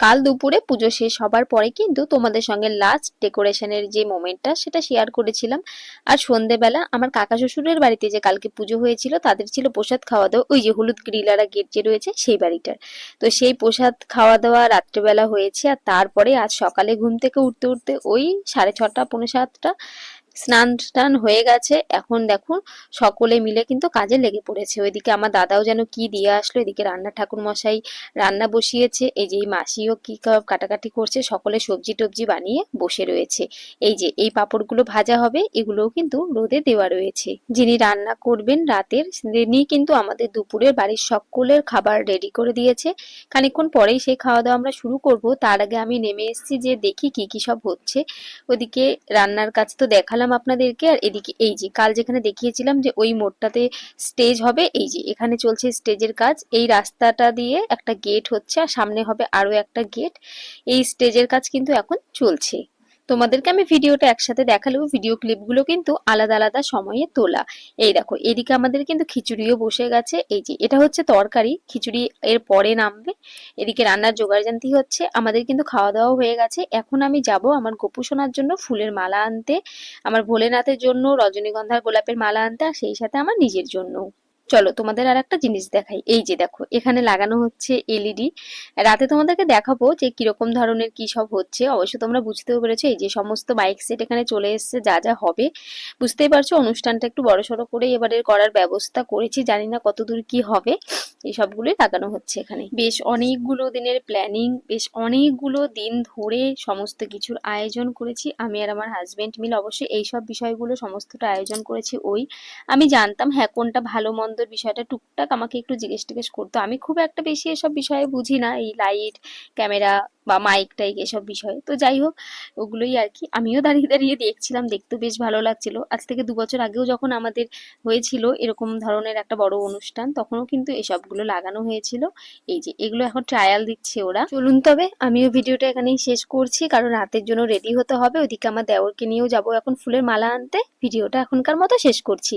কাল দুপুরে পুজো শেষ হবার পরে কিন্তু তোমাদের সঙ্গে লাস্ট ডেকোরেশনের যে মোমেন্টটা সেটা শেয়ার করেছিলাম। আর সন্ধেবেলা আমার কাকা শ্বশুরের বাড়িতে যে কালকে পুজো হয়েছিল তাদের ছিল প্রসাদ খাওয়া দাওয়া, ওই যে হলুদ গ্রিলারা গেট যে রয়েছে সেই বাড়িটার। তো সেই প্রসাদ খাওয়া দাওয়া রাত্রেবেলা হয়েছে। আর তারপরে আজ সকালে ঘুম থেকে উঠতে উঠতে ওই 6:30 পৌনে 7টা স্নান টান হয়ে গেছে। এখন দেখুন সকলে মিলে কিন্তু কাজে লেগে পড়েছে। ওইদিকে আমার দাদাও যেন কি দিয়ে আসলো, এদিকে রান্না ঠাকুর মশাই রান্না বসিয়েছে, এই যে এই মাসিও কি কাটাকাটি করছে, সকলে সবজি টবজি বানিয়ে বসে রয়েছে। এই যে এই পাঁপড়গুলো ভাজা হবে, এগুলোও কিন্তু রোদে দেওয়া রয়েছে। যিনি রান্না করবেন রাতের, তিনি কিন্তু আমাদের দুপুরের বাড়ির সকলের খাবার রেডি করে দিয়েছে। খানিকক্ষণ পরেই সেই খাওয়া দাওয়া আমরা শুরু করব। তার আগে আমি নেমে এসেছি যে দেখি কি কি সব হচ্ছে। ওদিকে রান্নার কাজ তো দেখালাম আপনাদেরকে, আর এদিকে এই যে কাল যেখানে দেখিয়েছিলাম যে ওই মোড়টাতে স্টেজ হবে, এই যে এখানে চলছে স্টেজের কাজ। এই রাস্তাটা দিয়ে একটা গেট হচ্ছে আর সামনে হবে আরো একটা গেট। এই স্টেজের কাজ কিন্তু এখন চলছে। তোমাদেরকে আমি ভিডিওটা একসাথে দেখালেও ভিডিও ক্লিপগুলো কিন্তু আলাদা আলাদা সময়ে তোলা। এই দেখো এদিকে আমাদের কিন্তু খিচুড়িও বসে গেছে, এই যে এটা হচ্ছে তরকারি, খিচুড়ি এর পরে নামবে। এদিকে রান্নার জোগাড়জান্তি হচ্ছে। আমাদের কিন্তু খাওয়া দাওয়া হয়ে গেছে। এখন আমি যাব আমার গোপু সোনার জন্য ফুলের মালা আনতে, আমার ভোলেনাথের জন্য রজনীগন্ধার গোলাপের মালা আনতে, আর সেই সাথে আমার নিজের জন্য। চলো তোমাদের আর একটা জিনিস দেখাই। এই যে দেখো এখানে লাগানো হচ্ছে এলইডি। রাতে তোমাদেরকে দেখাবো যে কিরকম ধরনের কি সব হচ্ছে। অবশ্য তোমরা বুঝতেও পেরেছো, এই যে সমস্ত মাইক সেট এখানে চলে এসেছে, যা যা হবে বুঝতেই পারছো। অনুষ্ঠানটা একটু বড়সড় করে এবারে করার ব্যবস্থা করেছি, জানি না কতদূর কি হবে। এই সবগুলোই লাগানো হচ্ছে এখানে। বেশ অনেকগুলো দিনের প্ল্যানিং, বেশ অনেকগুলো দিন ধরে সমস্ত কিছুর আয়োজন করেছি আমি আর আমার হাজবেন্ড মিলে। অবশ্যই এইসব বিষয়গুলো সমস্তটা আয়োজন করেছি ওই। আমি জানতাম হ্যাঁ কোনটা ভালো মন্দর বিষয়টা টুকটাক আমাকে একটু জিজ্ঞেস টিজ্ঞেস করতো। আমি খুব একটা বেশি এসব বিষয়ে বুঝি না, এই লাইট ক্যামেরা বা মাইক টাইক এসব বিষয়ে। তো যাই হোক, ওগুলোই আর কি আমিও দাঁড়িয়ে দাঁড়িয়ে দেখছিলাম, দেখতে বেশ ভালো লাগছিল। আজ থেকে 2 বছর আগেও যখন আমাদের হয়েছিল এরকম ধরনের একটা বড় অনুষ্ঠান, তখনও কিন্তু এসবগুলো লাগানো হয়েছিল। এই যে এগুলো এখন ট্রায়াল দিচ্ছে ওরা। চলুন তবে আমিও ভিডিওটা এখানেই শেষ করছি, কারণ রাতের জন্য রেডি হতে হবে। ওইদিকে আমার দেওরকে নিয়েও যাবো এখন ফুলের মালা আনতে। ভিডিওটা এখনকার মতো শেষ করছি।